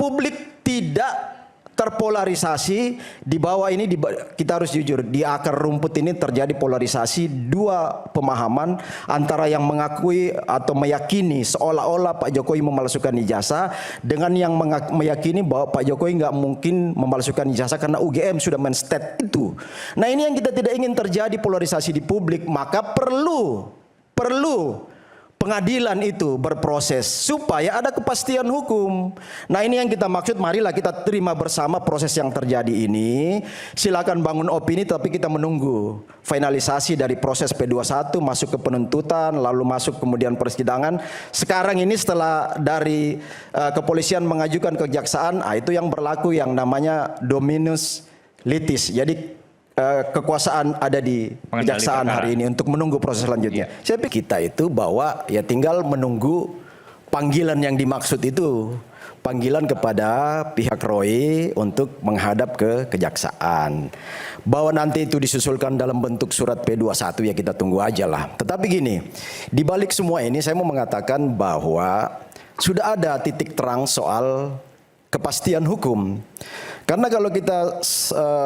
publik tidak terpolarisasi. Di bawah ini kita harus jujur, di akar rumput ini terjadi polarisasi dua pemahaman antara yang mengakui atau meyakini seolah-olah Pak Jokowi memalsukan ijazah dengan yang meyakini bahwa Pak Jokowi nggak mungkin memalsukan ijazah karena UGM sudah men-state itu. Nah, ini yang kita tidak ingin terjadi polarisasi di publik, maka perlu pengadilan itu berproses supaya ada kepastian hukum. Nah, ini yang kita maksud, marilah kita terima bersama proses yang terjadi ini. Silakan bangun opini, tapi kita menunggu finalisasi dari proses P21 masuk ke penuntutan, lalu masuk kemudian persidangan. Sekarang ini setelah dari kepolisian mengajukan ke kejaksaan, itu yang berlaku yang namanya dominus litis. Jadi kekuasaan ada di kejaksaan hari ini untuk menunggu proses selanjutnya. Saya pikir kita itu bahwa ya tinggal menunggu panggilan yang dimaksud itu, panggilan kepada pihak Roy untuk menghadap ke kejaksaan. Bahwa nanti itu disusulkan dalam bentuk surat P21 ya kita tunggu aja lah. Tetapi gini, di balik semua ini saya mau mengatakan bahwa sudah ada titik terang soal kepastian hukum. Karena kalau kita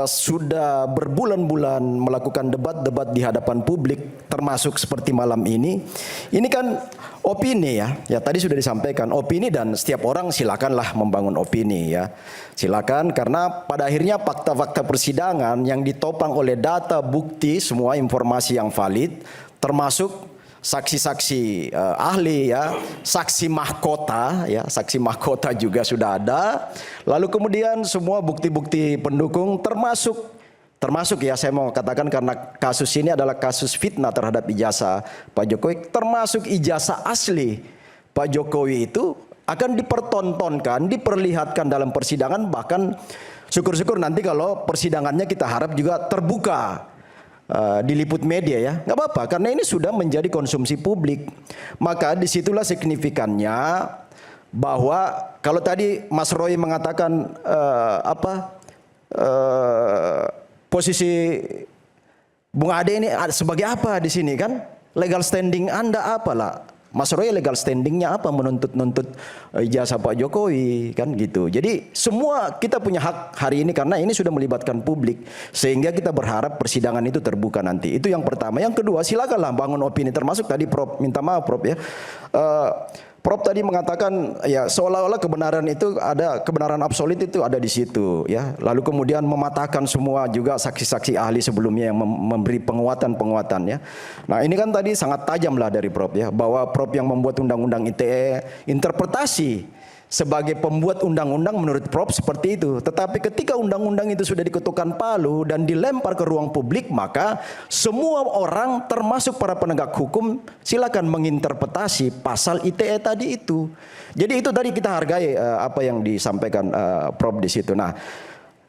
sudah berbulan-bulan melakukan debat-debat di hadapan publik, termasuk seperti malam ini kan opini ya tadi sudah disampaikan, opini dan setiap orang silakanlah membangun opini ya. Silakan, karena pada akhirnya fakta-fakta persidangan yang ditopang oleh data, bukti, semua informasi yang valid, termasuk saksi-saksi ahli ya, saksi mahkota ya, saksi mahkota juga sudah ada. Lalu kemudian semua bukti-bukti pendukung termasuk ya, saya mau katakan karena kasus ini adalah kasus fitnah terhadap ijazah Pak Jokowi, termasuk ijazah asli Pak Jokowi itu akan dipertontonkan, diperlihatkan dalam persidangan, bahkan syukur-syukur nanti kalau persidangannya kita harap juga terbuka. Diliput media ya, nggak apa-apa karena ini sudah menjadi konsumsi publik. Maka disitulah signifikannya bahwa kalau tadi Mas Roy mengatakan posisi Bung Ade ini sebagai apa di sini kan, legal standing Anda apalah? Mas Roy legal standingnya apa menuntut ijazah Pak Jokowi kan gitu. Jadi semua kita punya hak hari ini karena ini sudah melibatkan publik, sehingga kita berharap persidangan itu terbuka nanti. Itu yang pertama. Yang kedua, silakanlah bangun opini, termasuk tadi Prof minta maaf Prof ya. Prof tadi mengatakan ya seolah-olah kebenaran itu ada, kebenaran absolut itu ada di situ ya. Lalu kemudian mematahkan semua juga saksi-saksi ahli sebelumnya yang memberi penguatan ya. Nah, ini kan tadi sangat tajam lah dari Prof ya, bahwa Prof yang membuat undang-undang ITE, interpretasi sebagai pembuat undang-undang menurut Prof seperti itu. Tetapi ketika undang-undang itu sudah diketukkan palu dan dilempar ke ruang publik, maka semua orang termasuk para penegak hukum silakan menginterpretasi pasal ITE tadi itu. Jadi itu tadi kita hargai apa yang disampaikan Prof di situ. Nah,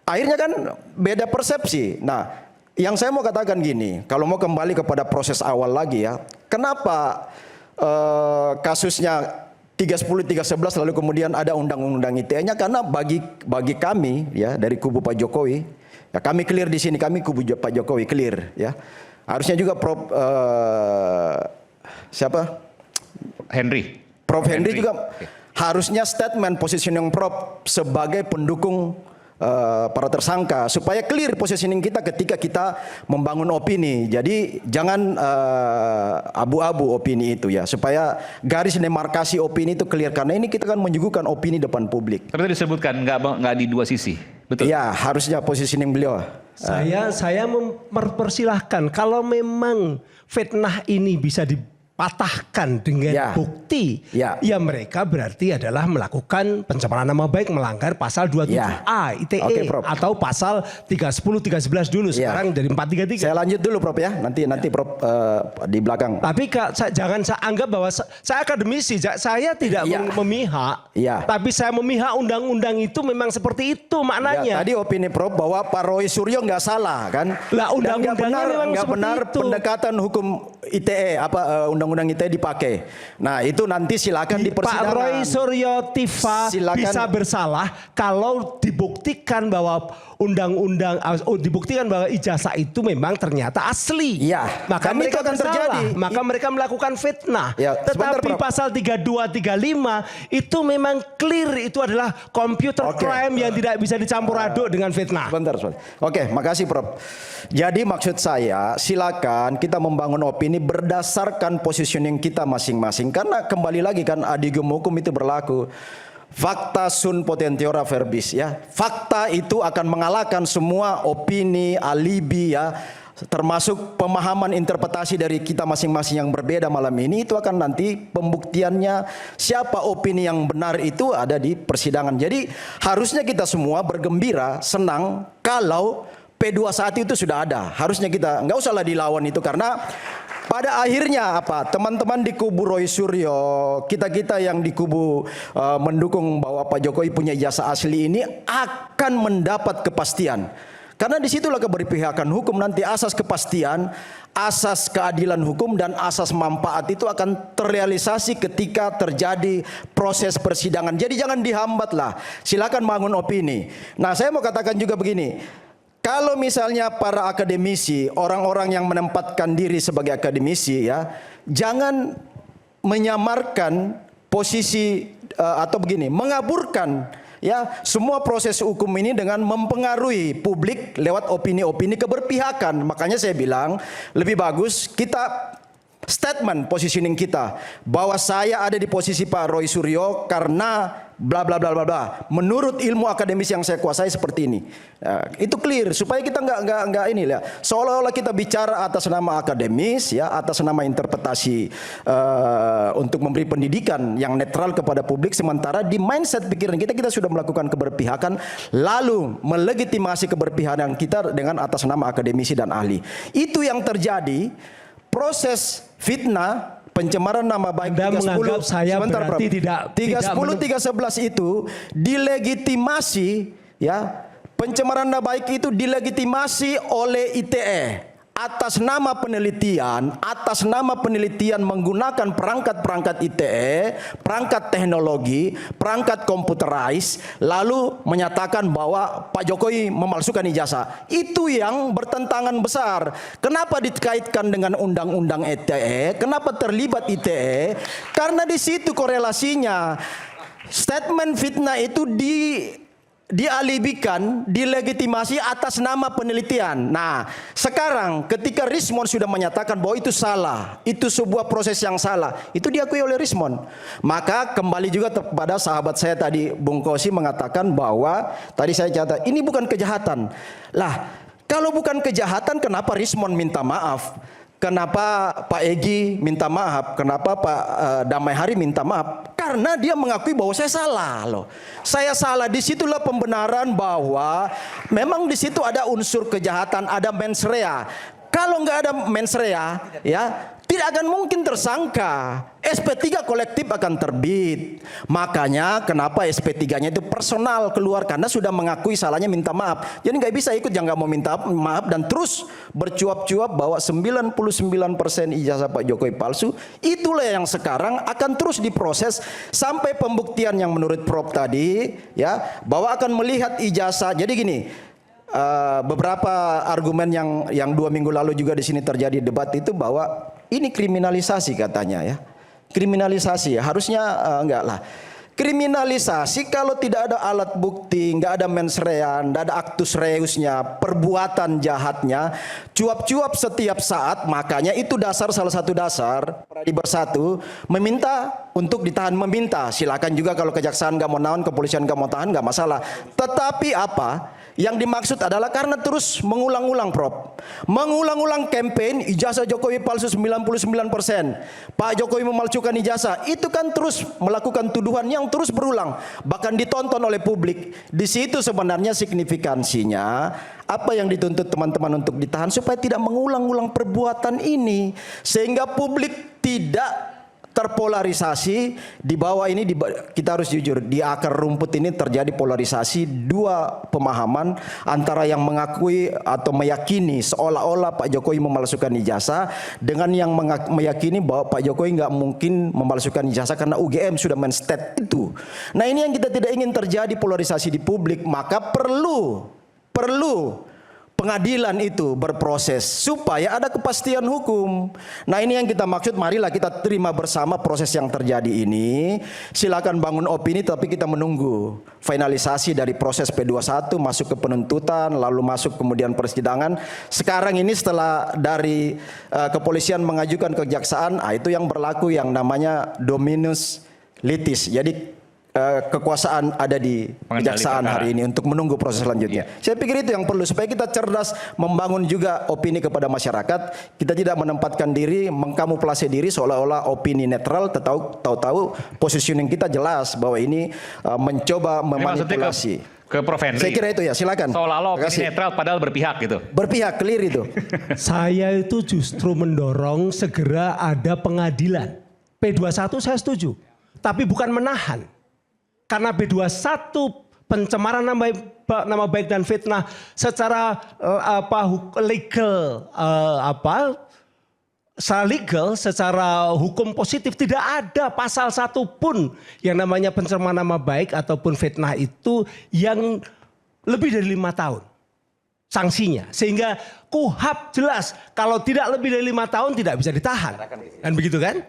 akhirnya kan beda persepsi. Nah, yang saya mau katakan gini, kalau mau kembali kepada proses awal lagi ya, kenapa kasusnya 310, 311 lalu kemudian ada undang-undang ITE-nya, karena bagi kami ya dari kubu Pak Jokowi ya, kami clear di sini, kami kubu Pak Jokowi clear ya. Harusnya juga Prof siapa? Prof Henry juga harusnya statement positioning Prof sebagai pendukung para tersangka supaya clear positioning kita ketika kita membangun opini. Jadi jangan abu-abu opini itu ya, supaya garis demarkasi opini itu clear, karena ini kita kan menyuguhkan opini depan publik. Tapi disebutkan nggak di dua sisi, betul? Ya, harusnya positioning beliau. Saya mempersilahkan kalau memang fitnah ini bisa dipatahkan dengan bukti, ya mereka berarti adalah melakukan pencemaran nama baik, melanggar pasal 27A ITE atau pasal 310, 311 dulu, sekarang dari 433. Saya lanjut dulu Prof ya, nanti Prof di belakang. Tapi jangan saya anggap bahwa saya akademisi, saya tidak memihak, tapi saya memihak undang-undang itu memang seperti itu maknanya. Tadi opini Prof bahwa Pak Roy Suryo nggak salah kan? Lah undang-undangnya memang nggak benar itu. Pendekatan hukum ITE undang-undang ITE dipakai. Nah itu nanti silakan di persidangan. Pak Roy Suryo Tiva bisa Silakan. bersalah kalau dibuktikan bahwa dibuktikan bahwa ijazah itu memang ternyata asli. Iya. Maka Dan mereka itu akan bersalah. terjadi. Maka mereka melakukan fitnah. Ya, sebentar, Tetapi Prof. pasal 32, 35 itu memang clear, itu adalah computer crime yang tidak bisa dicampur aduk dengan fitnah. Sebentar. Oke, makasih Prof. Jadi maksud saya silakan kita membangun opini berdasarkan positioning kita masing-masing. Karena kembali lagi kan adigum hukum itu berlaku. Fakta sunt potentiora verbis ya. Fakta itu akan mengalahkan semua opini, alibi ya. Termasuk pemahaman interpretasi dari kita masing-masing yang berbeda malam ini, itu akan nanti pembuktiannya siapa opini yang benar itu ada di persidangan. Jadi harusnya kita semua bergembira, senang kalau P21 itu sudah ada. Harusnya kita nggak usahlah dilawan itu, karena pada akhirnya apa, teman-teman di kubu Roy Suryo, kita-kita yang di kubu mendukung bahwa Pak Jokowi punya ijazah asli ini akan mendapat kepastian. Karena disitulah keberpihakan hukum, nanti asas kepastian, asas keadilan hukum, dan asas manfaat itu akan terrealisasi ketika terjadi proses persidangan. Jadi jangan dihambat lah, silakan bangun opini. Nah saya mau katakan juga begini, kalau misalnya para akademisi, orang-orang yang menempatkan diri sebagai akademisi ya, jangan menyamarkan posisi atau begini, mengaburkan ya semua proses hukum ini dengan mempengaruhi publik lewat opini-opini keberpihakan. Makanya saya bilang lebih bagus kita statement positioning kita bahwa saya ada di posisi Pak Roy Suryo karena bla bla bla bla bla. Menurut ilmu akademis yang saya kuasai seperti ini. Nah, itu clear supaya kita nggak ini ya. Seolah-olah kita bicara atas nama akademis ya, atas nama interpretasi untuk memberi pendidikan yang netral kepada publik, sementara di mindset pikiran kita sudah melakukan keberpihakan lalu melegitimasi keberpihakan kita dengan atas nama akademisi dan ahli. Itu yang terjadi. Proses fitnah, pencemaran nama baik 310 saya sebentar, berarti Prof. tidak 311 itu dilegitimasi ya, pencemaran nama baik itu dilegitimasi oleh ITE atas nama penelitian, menggunakan perangkat-perangkat ITE, perangkat teknologi, perangkat komputerais, lalu menyatakan bahwa Pak Jokowi memalsukan ijazah. Itu yang bertentangan besar. Kenapa dikaitkan dengan undang-undang ITE? Kenapa terlibat ITE? Karena di situ korelasinya. Statement fitnah itu dialibikan, dilegitimasi atas nama penelitian. Nah, sekarang ketika Rismond sudah menyatakan bahwa itu salah, itu sebuah proses yang salah, itu diakui oleh Rismond. Maka kembali juga kepada sahabat saya tadi, Bung Kosi mengatakan bahwa tadi saya catat ini bukan kejahatan. Lah, kalau bukan kejahatan, kenapa Rismond minta maaf? Kenapa Pak Egy minta maaf? Kenapa Pak Damai Hari minta maaf? Karena dia mengakui bahwa saya salah loh. Saya salah. Disitulah pembenaran bahwa memang di situ ada unsur kejahatan, ada mens rea. Kalau nggak ada mens rea, ya tidak akan mungkin tersangka. SP3 kolektif akan terbit. Makanya kenapa SP3-nya itu personal keluar, karena sudah mengakui salahnya, minta maaf. Jadi nggak bisa ikut yang nggak mau minta maaf dan terus bercuap-cuap bahwa 99% ijazah Pak Jokowi palsu. Itulah yang sekarang akan terus diproses sampai pembuktian yang menurut Prof tadi ya, bahwa akan melihat ijazah. Jadi gini, beberapa argumen yang 2 minggu lalu juga di sini terjadi debat itu bahwa ini kriminalisasi katanya ya. Kriminalisasi ya, harusnya enggak lah. Kriminalisasi kalau tidak ada alat bukti, enggak ada mens rea, enggak ada actus reusnya, perbuatan jahatnya, cuap-cuap setiap saat, makanya itu salah satu dasar Pradi Bersatu meminta untuk ditahan, meminta. Silakan juga kalau kejaksaan enggak mau nahan, kepolisian enggak mau tahan, enggak masalah. Tetapi apa? Yang dimaksud adalah karena terus mengulang-ulang, Prof. Mengulang-ulang campaign ijazah Jokowi palsu 99%. Pak Jokowi memalsukan ijazah. Itu kan terus melakukan tuduhan yang terus berulang, bahkan ditonton oleh publik. Di situ sebenarnya signifikansinya apa yang dituntut teman-teman untuk ditahan supaya tidak mengulang-ulang perbuatan ini, sehingga publik tidak terpolarisasi di bawah ini kita harus jujur, di akar rumput ini terjadi polarisasi dua pemahaman antara yang mengakui atau meyakini seolah-olah Pak Jokowi memalsukan ijazah dengan yang meyakini bahwa Pak Jokowi nggak mungkin memalsukan ijazah karena UGM sudah men-state itu. Nah, ini yang kita tidak ingin terjadi polarisasi di publik, maka perlu pengadilan itu berproses supaya ada kepastian hukum. Nah, ini yang kita maksud, marilah kita terima bersama proses yang terjadi ini. Silakan bangun opini, tapi kita menunggu finalisasi dari proses P21 masuk ke penuntutan, lalu masuk kemudian persidangan. Sekarang ini setelah dari kepolisian mengajukan kejaksaan, itu yang berlaku yang namanya dominus litis. Jadi kekuasaan ada di kejaksaan hari ini untuk menunggu proses selanjutnya. Saya pikir itu yang perlu supaya kita cerdas membangun juga opini kepada masyarakat. Kita tidak menempatkan diri, mengkamuflase diri seolah-olah opini netral, tahu-tahu positioning kita jelas bahwa ini mencoba memanipulasi. Ke Prof. Henry. Saya kira itu ya, silakan. Seolah-olah opini netral padahal berpihak gitu. Berpihak, clear itu. Saya itu justru mendorong segera ada pengadilan. P21 saya setuju, tapi bukan menahan. Karena B21 pencemaran nama baik dan fitnah secara legal secara hukum positif tidak ada pasal satu pun yang namanya pencemaran nama baik ataupun fitnah itu yang lebih dari 5 tahun sanksinya, sehingga KUHAP jelas kalau tidak lebih dari 5 tahun tidak bisa ditahan, kan begitu kan?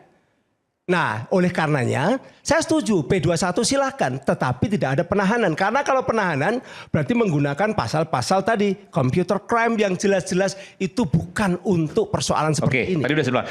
Nah, oleh karenanya saya setuju P21 silakan, tetapi tidak ada penahanan. Karena kalau penahanan berarti menggunakan pasal-pasal tadi computer crime yang jelas-jelas itu bukan untuk persoalan seperti ini. Oke, tadi udah sebelah.